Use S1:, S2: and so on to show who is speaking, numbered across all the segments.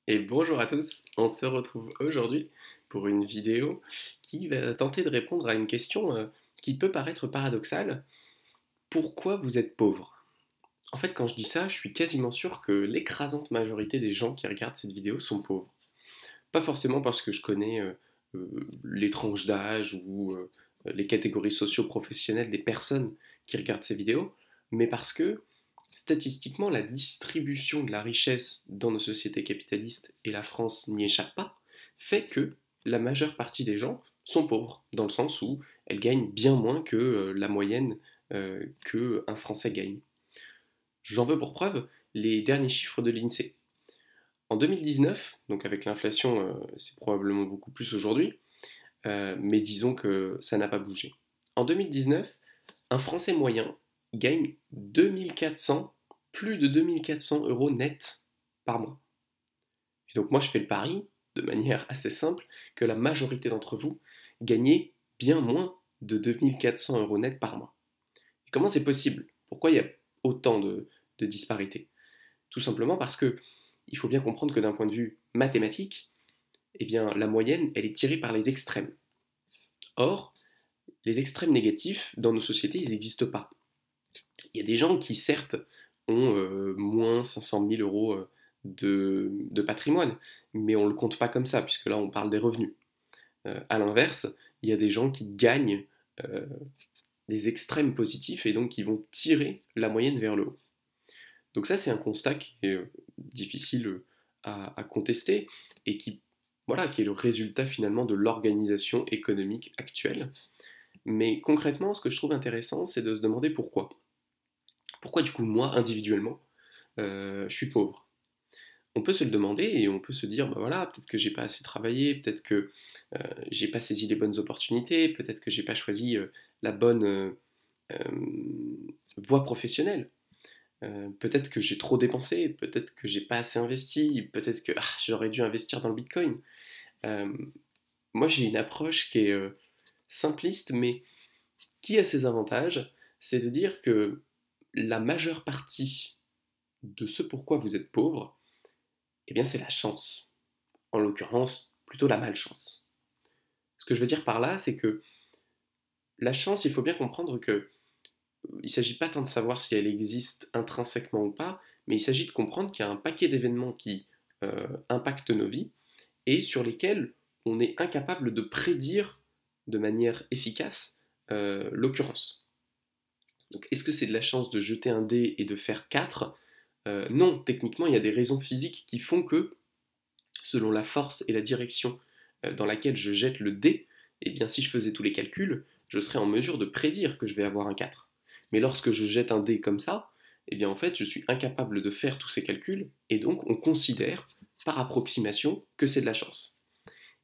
S1: Et bonjour à tous, on se retrouve aujourd'hui pour une vidéo qui va tenter de répondre à une question qui peut paraître paradoxale. Pourquoi vous êtes pauvre? En fait, quand je dis ça, je suis quasiment sûr que l'écrasante majorité des gens qui regardent cette vidéo sont pauvres. Pas forcément parce que je connais les tranches d'âge ou les catégories socio-professionnelles des personnes qui regardent ces vidéos, mais parce que statistiquement, la distribution de la richesse dans nos sociétés capitalistes, et la France n'y échappe pas, fait que la majeure partie des gens sont pauvres, dans le sens où elles gagnent bien moins que la moyenne qu'un Français gagne. J'en veux pour preuve les derniers chiffres de l'INSEE. En 2019, donc avec l'inflation, c'est probablement beaucoup plus aujourd'hui, mais disons que ça n'a pas bougé. En 2019, un Français moyen gagne 2400, plus de 2400 euros net par mois. Et donc moi je fais le pari, de manière assez simple, que la majorité d'entre vous gagnez bien moins de 2400 euros net par mois. Et comment c'est possible? Pourquoi il y a autant de disparités? Tout simplement parce que il faut bien comprendre que d'un point de vue mathématique, eh bien, la moyenne, elle est tirée par les extrêmes. Or, les extrêmes négatifs, dans nos sociétés, ils n'existent pas. Il y a des gens qui, certes, ont moins 500 000 euros de patrimoine, mais on ne le compte pas comme ça, puisque là, on parle des revenus. À l'inverse, il y a des gens qui gagnent euh, des extrêmes positifs et donc qui vont tirer la moyenne vers le haut. Donc ça, c'est un constat qui est difficile à contester et qui, voilà, qui est le résultat finalement de l'organisation économique actuelle. Mais concrètement, ce que je trouve intéressant, c'est de se demander pourquoi. Pourquoi du coup, moi, individuellement, je suis pauvre? On peut se le demander et on peut se dire, bah voilà, peut-être que j'ai pas assez travaillé, peut-être que j'ai pas saisi les bonnes opportunités, peut-être que j'ai pas choisi la bonne voie professionnelle. Peut-être que j'ai trop dépensé, peut-être que j'ai pas assez investi, peut-être que j'aurais dû investir dans le Bitcoin. Euh, Moi, j'ai une approche qui est simpliste, mais qui a ses avantages. C'est de dire que la majeure partie de ce pourquoi vous êtes pauvre, eh bien, c'est la chance. En l'occurrence, plutôt la malchance. Ce que je veux dire par là, c'est que la chance, il faut bien comprendre que il ne s'agit pas tant de savoir si elle existe intrinsèquement ou pas, mais il s'agit de comprendre qu'il y a un paquet d'événements qui impactent nos vies et sur lesquels on est incapable de prédire de manière efficace l'occurrence. Donc est-ce que c'est de la chance de jeter un dé et de faire 4? Non, techniquement, il y a des raisons physiques qui font que, selon la force et la direction dans laquelle je jette le dé, eh bien si je faisais tous les calculs, je serais en mesure de prédire que je vais avoir un 4. Mais lorsque je jette un dé comme ça, eh bien en fait je suis incapable de faire tous ces calculs, et donc on considère, par approximation, que c'est de la chance.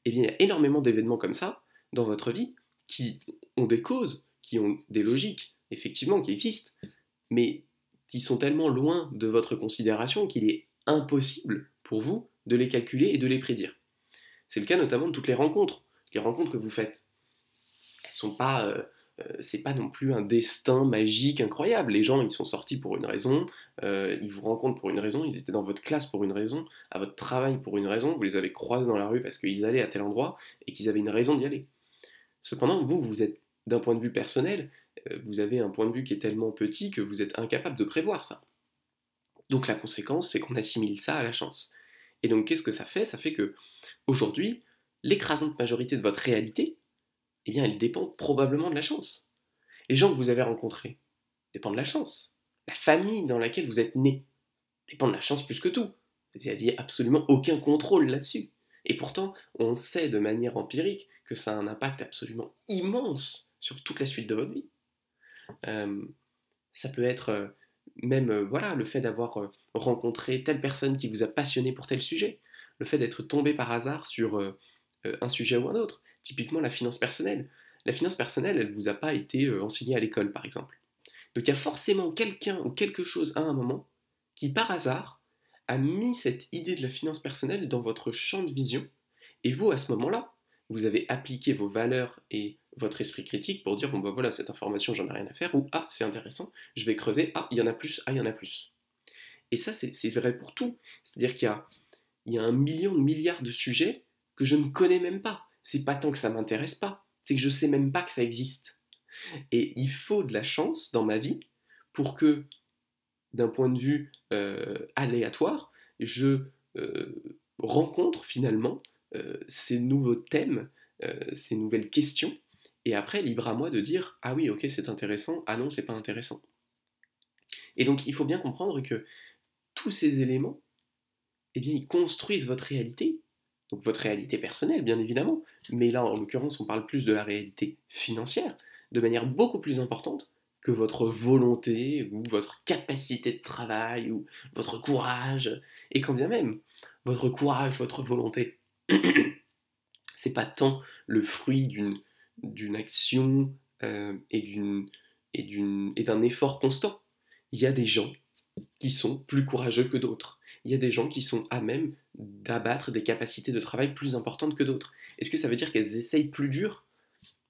S1: Eh bien il y a énormément d'événements comme ça dans votre vie qui ont des causes, qui ont des logiques, effectivement, qui existent, mais qui sont tellement loin de votre considération qu'il est impossible pour vous de les calculer et de les prédire. C'est le cas notamment de toutes les rencontres que vous faites. Elles sont pas, c'est pas non plus un destin magique incroyable. Les gens, ils sont sortis pour une raison, ils vous rencontrent pour une raison, ils étaient dans votre classe pour une raison, à votre travail pour une raison, vous les avez croisés dans la rue parce qu'ils allaient à tel endroit et qu'ils avaient une raison d'y aller. Cependant, vous êtes, d'un point de vue personnel, vous avez un point de vue qui est tellement petit que vous êtes incapable de prévoir ça. Donc la conséquence, c'est qu'on assimile ça à la chance. Et donc qu'est-ce que ça fait? Ça fait que aujourd'hui, l'écrasante majorité de votre réalité, eh bien, elle dépend probablement de la chance. Les gens que vous avez rencontrés dépendent de la chance. La famille dans laquelle vous êtes né dépend de la chance plus que tout. Vous n'aviez absolument aucun contrôle là-dessus. Et pourtant, on sait de manière empirique que ça a un impact absolument immense sur toute la suite de votre vie. Euh, Ça peut être même voilà, le fait d'avoir rencontré telle personne qui vous a passionné pour tel sujet, le fait d'être tombé par hasard sur un sujet ou un autre, typiquement la finance personnelle. La finance personnelle, elle ne vous a pas été enseignée à l'école, par exemple. Donc il y a forcément quelqu'un ou quelque chose à un moment qui, par hasard, a mis cette idée de la finance personnelle dans votre champ de vision, et vous, à ce moment-là, vous avez appliqué vos valeurs et votre esprit critique pour dire, bon ben voilà, cette information, j'en ai rien à faire, ou ah, c'est intéressant, je vais creuser, ah, il y en a plus, ah, il y en a plus. Et ça, c'est vrai pour tout. C'est-à-dire qu'il y a il y a un million de milliards de sujets que je ne connais même pas. C'est pas tant que ça m'intéresse pas, c'est que je sais même pas que ça existe. Et il faut de la chance dans ma vie pour que, d'un point de vue aléatoire, je rencontre finalement ces nouveaux thèmes, ces nouvelles questions, et après, libre à moi de dire ah oui, ok, c'est intéressant, ah non, c'est pas intéressant. Et donc, il faut bien comprendre que tous ces éléments, eh bien, ils construisent votre réalité, donc votre réalité personnelle, bien évidemment, mais là, en l'occurrence, on parle plus de la réalité financière, de manière beaucoup plus importante que votre volonté, ou votre capacité de travail, ou votre courage, et quand bien même, votre courage, votre volonté, c'est pas tant le fruit d'une action et d'un effort constant. Il y a des gens qui sont plus courageux que d'autres. Il y a des gens qui sont à même d'abattre des capacités de travail plus importantes que d'autres. Est-ce que ça veut dire qu'elles essayent plus dur?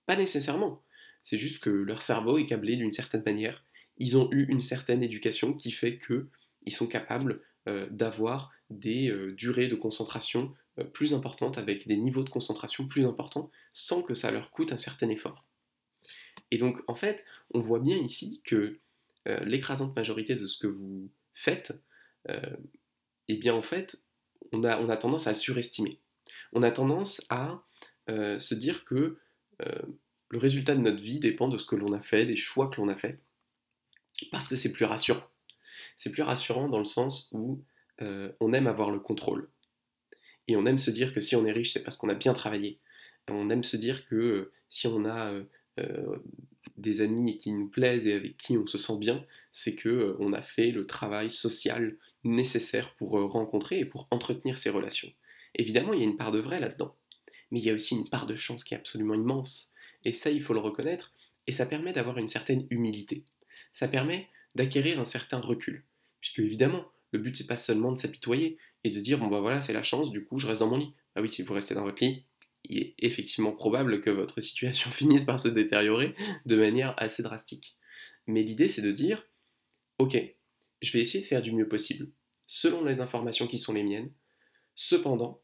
S1: Pas nécessairement. C'est juste que leur cerveau est câblé d'une certaine manière. Ils ont eu une certaine éducation qui fait qu'ils sont capables d'avoir des durées de concentration plus importantes, avec des niveaux de concentration plus importants, sans que ça leur coûte un certain effort. Et donc, en fait, on voit bien ici que l'écrasante majorité de ce que vous faites, euh, eh bien, en fait, on a tendance à le surestimer. On a tendance à se dire que euh, le résultat de notre vie dépend de ce que l'on a fait, des choix que l'on a fait, parce que c'est plus rassurant. C'est plus rassurant dans le sens où on aime avoir le contrôle. Et on aime se dire que si on est riche, c'est parce qu'on a bien travaillé. On aime se dire que si on a euh, des amis qui nous plaisent et avec qui on se sent bien, c'est que on a fait le travail social nécessaire pour rencontrer et pour entretenir ces relations. Évidemment, il y a une part de vrai là-dedans, mais il y a aussi une part de chance qui est absolument immense. Et ça, il faut le reconnaître, et ça permet d'avoir une certaine humilité. Ça permet d'acquérir un certain recul. Puisque évidemment, le but c'est pas seulement de s'apitoyer et de dire bon bah voilà, c'est la chance, du coup je reste dans mon lit. Ah oui, si vous restez dans votre lit, il est effectivement probable que votre situation finisse par se détériorer de manière assez drastique. Mais l'idée c'est de dire ok, je vais essayer de faire du mieux possible, selon les informations qui sont les miennes. Cependant,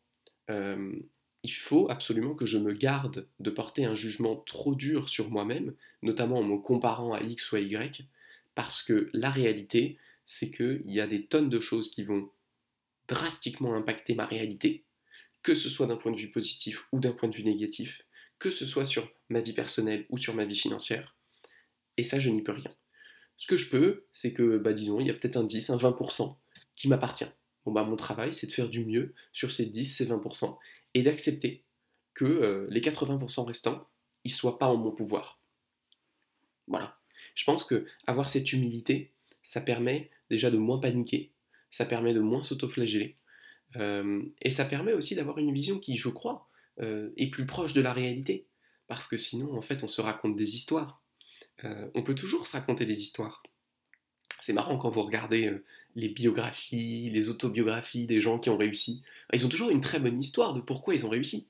S1: euh, il faut absolument que je me garde de porter un jugement trop dur sur moi-même, notamment en me comparant à X ou à Y, parce que la réalité, c'est qu'il y a des tonnes de choses qui vont drastiquement impacter ma réalité, que ce soit d'un point de vue positif ou d'un point de vue négatif, que ce soit sur ma vie personnelle ou sur ma vie financière, et ça, je n'y peux rien. Ce que je peux, c'est que, bah, disons, il y a peut-être un 10, un 20% qui m'appartient. Bon, bah, mon travail, c'est de faire du mieux sur ces 10, ces 20%, et d'accepter que les 80% restants, ils ne soient pas en mon pouvoir. Voilà. Je pense que avoir cette humilité, ça permet déjà de moins paniquer, ça permet de moins s'autoflageller, et ça permet aussi d'avoir une vision qui, je crois, est plus proche de la réalité. Parce que sinon, en fait, on se raconte des histoires. On peut toujours se raconter des histoires. C'est marrant quand vous regardez les biographies, les autobiographies des gens qui ont réussi. Ils ont toujours une très bonne histoire de pourquoi ils ont réussi.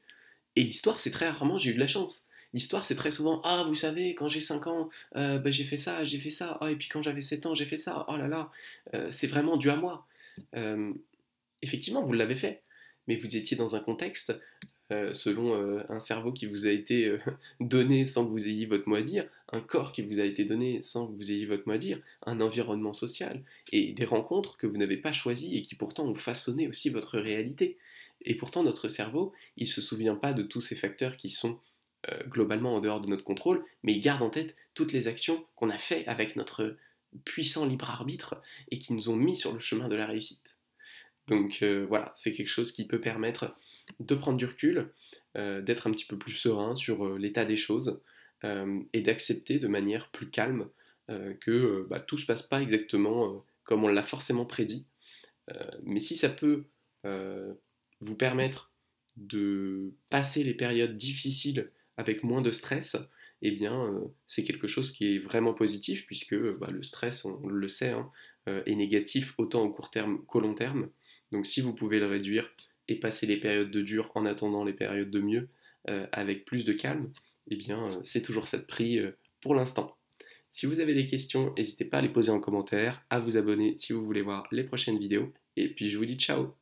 S1: Et l'histoire, c'est très rarement j'ai eu de la chance. L'histoire, c'est très souvent ah, vous savez, quand j'ai 5 ans, bah, j'ai fait ça, oh, et puis quand j'avais 7 ans, j'ai fait ça, oh là là, c'est vraiment dû à moi. Euh, Effectivement, vous l'avez fait, mais vous étiez dans un contexte selon un cerveau qui vous a été donné sans que vous ayez votre mot à dire, un corps qui vous a été donné sans que vous ayez votre mot à dire, un environnement social, et des rencontres que vous n'avez pas choisies et qui pourtant ont façonné aussi votre réalité. Et pourtant, notre cerveau, il ne se souvient pas de tous ces facteurs qui sont globalement en dehors de notre contrôle, mais il garde en tête toutes les actions qu'on a faites avec notre puissant libre arbitre et qui nous ont mis sur le chemin de la réussite. Donc voilà, c'est quelque chose qui peut permettre de prendre du recul, d'être un petit peu plus serein sur l'état des choses et d'accepter de manière plus calme que bah, tout ne se passe pas exactement comme on l'a forcément prédit. Mais si ça peut euh, vous permettre de passer les périodes difficiles avec moins de stress, eh bien c'est quelque chose qui est vraiment positif puisque bah, le stress, on le sait, hein, est négatif autant au court terme qu'au long terme. Donc si vous pouvez le réduire et passer les périodes de dur en attendant les périodes de mieux avec plus de calme, eh bien c'est toujours ça de prix pour l'instant. Si vous avez des questions, n'hésitez pas à les poser en commentaire, à vous abonner si vous voulez voir les prochaines vidéos, et puis je vous dis ciao.